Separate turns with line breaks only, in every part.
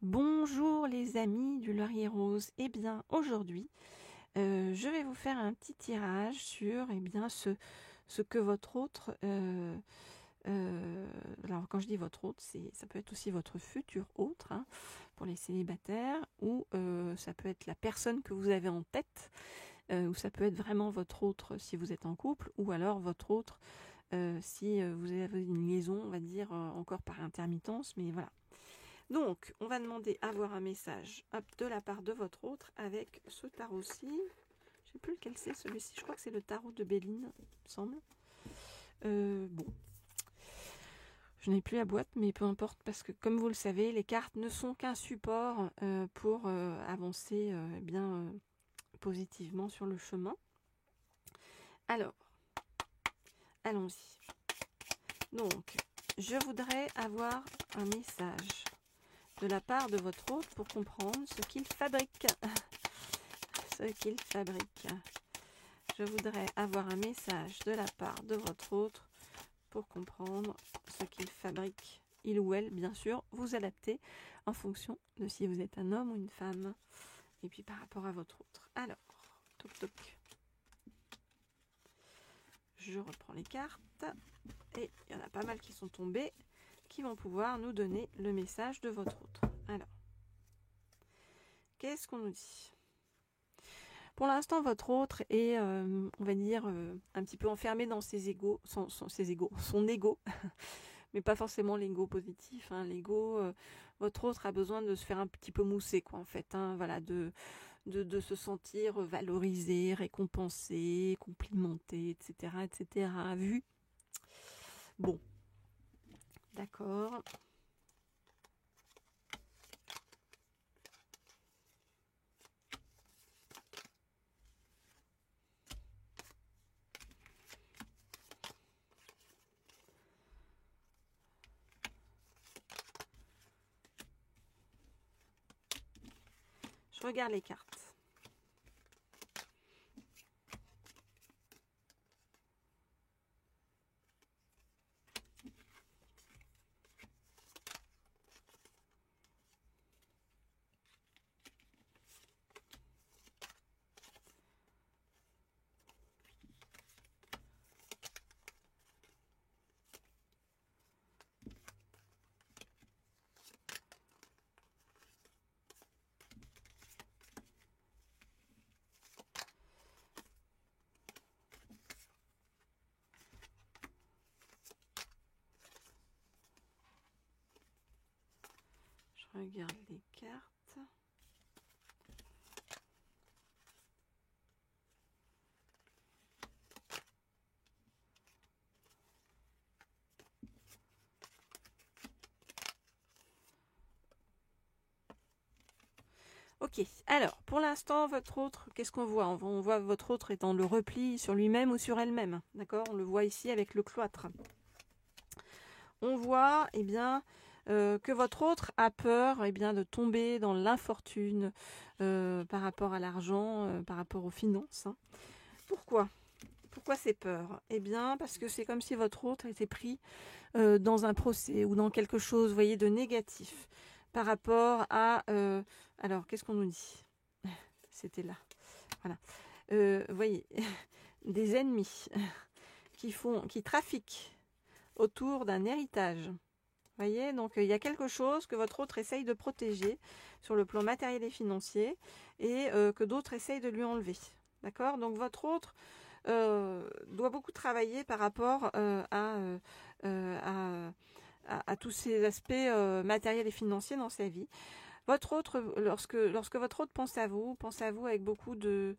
Bonjour les amis du Laurier Rose. Eh bien aujourd'hui, je vais vous faire un petit tirage sur ce que votre autre... alors quand je dis votre autre, ça peut être aussi votre futur autre, hein, pour les célibataires, ou ça peut être la personne que vous avez en tête, ou ça peut être vraiment votre autre si vous êtes en couple, ou alors votre autre si vous avez une liaison, on va dire, encore par intermittence, mais voilà. Donc, on va demander à avoir un message de la part de votre autre avec ce tarot-ci. Je ne sais plus lequel c'est celui-ci. Je crois que c'est le tarot de Béline, il me semble. Bon. Je n'ai plus la boîte, mais peu importe, parce que comme vous le savez, les cartes ne sont qu'un support pour avancer positivement sur le chemin. Alors, allons-y. Donc, je voudrais avoir un message de la part de votre hôte pour comprendre ce qu'il fabrique. Ce qu'il fabrique. Je voudrais avoir un message de la part de votre hôte pour comprendre ce qu'il fabrique. Il ou elle, bien sûr, vous adaptez en fonction de si vous êtes un homme ou une femme. Et puis par rapport à votre autre. Alors, toc toc. Je reprends les cartes. Et il y en a pas mal qui sont tombées, qui vont pouvoir nous donner le message de votre autre. Alors, qu'est-ce qu'on nous dit ? Pour l'instant, votre autre est, on va dire, un petit peu enfermé dans ses égos, son ego, mais pas forcément l'ego positif. Hein. L'ego, votre autre a besoin de se faire un petit peu mousser, quoi, en fait. Hein, voilà, de se sentir valorisé, récompensé, complimenté, etc., etc. Vu. Bon, d'accord. Je regarde les cartes. Je regarde les cartes. Ok, alors, pour l'instant, votre autre, qu'est-ce qu'on voit? On voit votre autre étant le repli sur lui-même ou sur elle-même, d'accord? On le voit ici avec le cloître. On voit, eh bien, que votre autre a peur, eh bien, de tomber dans l'infortune par rapport à l'argent, par rapport aux finances. Hein. Pourquoi? Pourquoi ces peurs? Eh bien, parce que c'est comme si votre autre était pris dans un procès ou dans quelque chose, vous voyez, de négatif par rapport à... alors, qu'est-ce qu'on nous dit? C'était là. Voilà. Vous voyez, des ennemis qui trafiquent autour d'un héritage. Vous voyez, donc il y a quelque chose que votre autre essaye de protéger sur le plan matériel et financier et que d'autres essayent de lui enlever. D'accord? Donc votre autre doit beaucoup travailler par rapport à tous ces aspects matériels et financiers dans sa vie. Votre autre, lorsque votre autre pense à vous avec beaucoup bon,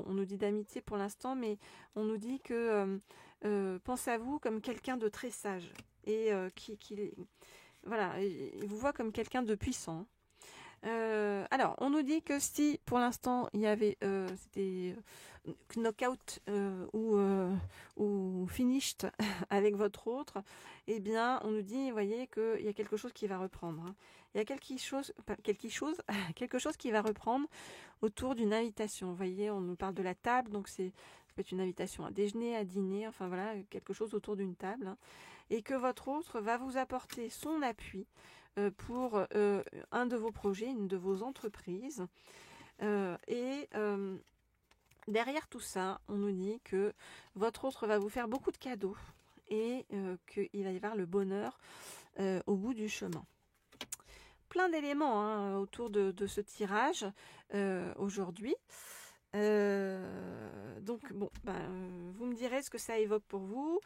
on nous dit d'amitié pour l'instant, mais on nous dit que pense à vous comme quelqu'un de très sage et voilà, il vous voit comme quelqu'un de puissant. Alors, on nous dit que si pour l'instant il y avait c'était knockout ou finished avec votre autre, eh bien, on nous dit, vous voyez, qu'il y a quelque chose qui va reprendre. Hein. Il y a quelque chose qui va reprendre autour d'une invitation. Vous voyez, on nous parle de la table, donc ça peut être une invitation à déjeuner, à dîner, enfin voilà, quelque chose autour d'une table. Hein. Et que votre autre va vous apporter son appui pour un de vos projets, une de vos entreprises. Derrière tout ça, on nous dit que votre autre va vous faire beaucoup de cadeaux et qu'il va y avoir le bonheur au bout du chemin. Plein d'éléments hein, autour de ce tirage aujourd'hui. Donc bon, vous me direz ce que ça évoque pour vous,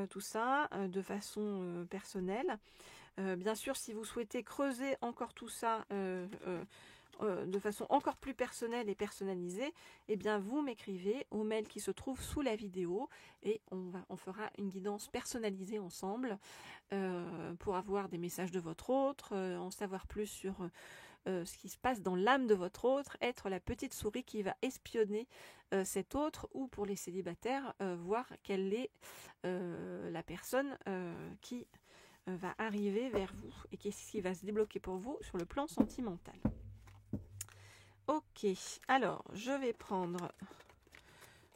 tout ça, de façon personnelle. Bien sûr, si vous souhaitez creuser encore tout ça de façon encore plus personnelle et personnalisée, eh bien vous m'écrivez au mail qui se trouve sous la vidéo et on fera une guidance personnalisée ensemble pour avoir des messages de votre autre, en savoir plus sur ce qui se passe dans l'âme de votre autre, être la petite souris qui va espionner cet autre, ou pour les célibataires, voir quelle est la personne qui va arriver vers vous et qu'est-ce qui va se débloquer pour vous sur le plan sentimental. Ok, alors je vais prendre,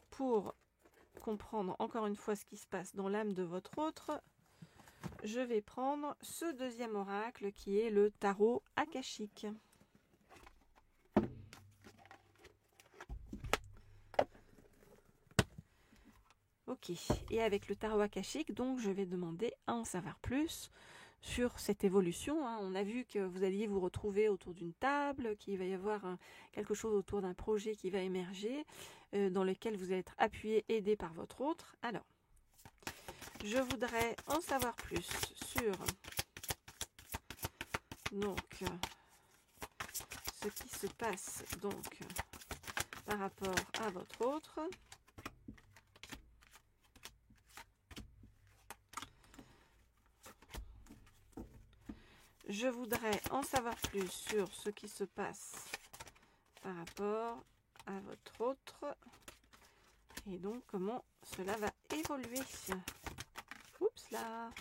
pour comprendre encore une fois ce qui se passe dans l'âme de votre autre, je vais prendre ce deuxième oracle qui est le tarot akashique. Ok, et avec le tarot akashique, donc je vais demander à en savoir plus sur cette évolution. Hein. On a vu que vous alliez vous retrouver autour d'une table, qu'il va y avoir quelque chose autour d'un projet qui va émerger, dans lequel vous allez être appuyé, aidé par votre autre. Alors, je voudrais en savoir plus sur donc ce qui se passe donc par rapport à votre autre. Je voudrais en savoir plus sur ce qui se passe par rapport à votre autre et donc comment cela va évoluer. Oups là.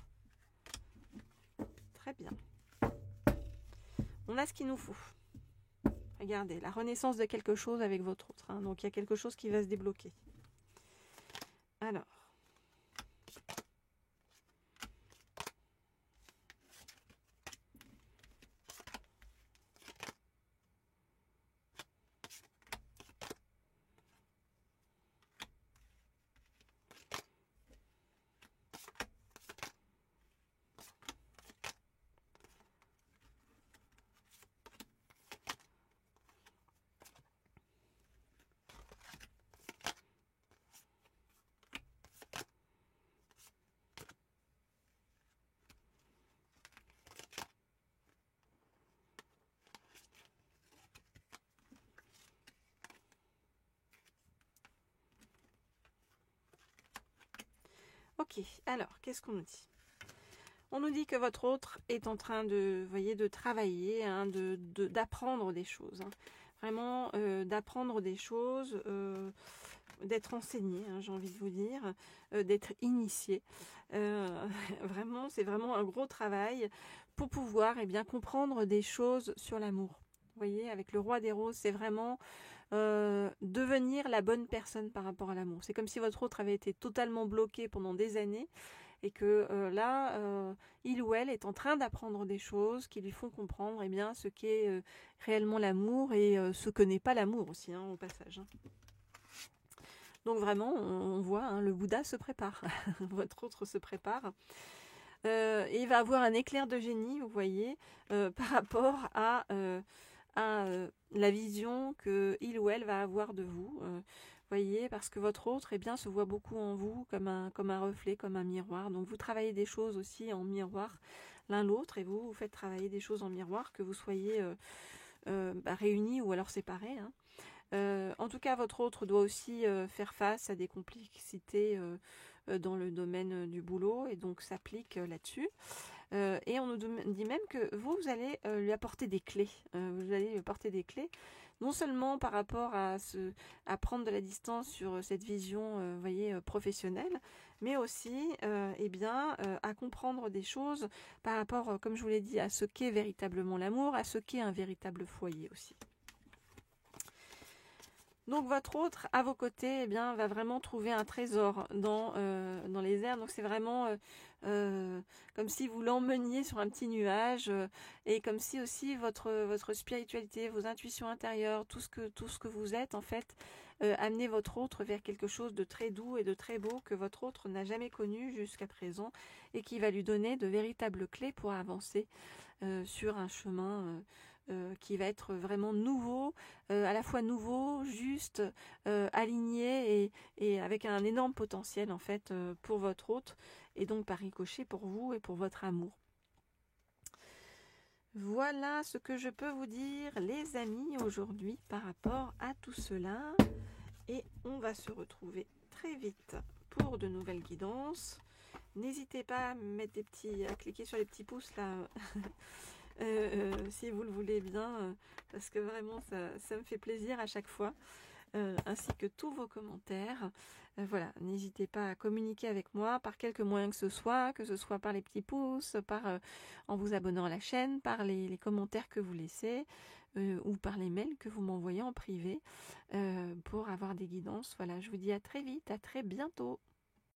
Très bien. On a ce qu'il nous faut. Regardez, la renaissance de quelque chose avec votre autre. Hein. Donc il y a quelque chose qui va se débloquer. Alors. Ok, alors, qu'est-ce qu'on nous dit? On nous dit que votre autre est en train de, voyez, de travailler, hein, d'apprendre des choses. Hein. Vraiment, d'apprendre des choses, d'être enseigné, hein, j'ai envie de vous dire, d'être initié. Vraiment, c'est vraiment un gros travail pour pouvoir bien comprendre des choses sur l'amour. Vous voyez, avec le roi des roses, c'est vraiment devenir la bonne personne par rapport à l'amour. C'est comme si votre autre avait été totalement bloqué pendant des années et que là, il ou elle est en train d'apprendre des choses qui lui font comprendre ce qu'est réellement l'amour et ce que n'est pas l'amour aussi, hein, au passage. Hein. Donc vraiment, on voit, hein, le Bouddha se prépare, votre autre se prépare. Et il va avoir un éclair de génie, vous voyez, par rapport à la vision que il ou elle va avoir de vous. Voyez, parce que votre autre se voit beaucoup en vous comme un reflet, comme un miroir. Donc vous travaillez des choses aussi en miroir l'un l'autre et vous faites travailler des choses en miroir, que vous soyez réunis ou alors séparés. Hein. En tout cas, votre autre doit aussi faire face à des complexités dans le domaine du boulot et donc s'applique là-dessus. Et on nous dit même que vous allez lui apporter des clés. Vous allez lui apporter des clés, non seulement par rapport à prendre de la distance sur cette vision professionnelle, mais aussi à comprendre des choses par rapport, comme je vous l'ai dit, à ce qu'est véritablement l'amour, à ce qu'est un véritable foyer aussi. Donc votre autre, à vos côtés, va vraiment trouver un trésor dans les airs. Donc c'est vraiment comme si vous l'emmeniez sur un petit nuage, et comme si aussi votre spiritualité, vos intuitions intérieures, tout ce que vous êtes en fait, amenez votre autre vers quelque chose de très doux et de très beau que votre autre n'a jamais connu jusqu'à présent, et qui va lui donner de véritables clés pour avancer sur un chemin qui va être vraiment nouveau, à la fois nouveau, juste, aligné et avec un énorme potentiel en fait pour votre hôte et donc par ricochet pour vous et pour votre amour. Voilà ce que je peux vous dire les amis aujourd'hui par rapport à tout cela, et on va se retrouver très vite pour de nouvelles guidances. N'hésitez pas à cliquer sur les petits pouces là si vous le voulez bien, parce que vraiment ça me fait plaisir à chaque fois, ainsi que tous vos commentaires. Voilà, n'hésitez pas à communiquer avec moi par quelque moyen que ce soit par les petits pouces, en vous abonnant à la chaîne, par les commentaires que vous laissez, ou par les mails que vous m'envoyez en privé, pour avoir des guidances. Voilà, je vous dis à très vite, à très bientôt.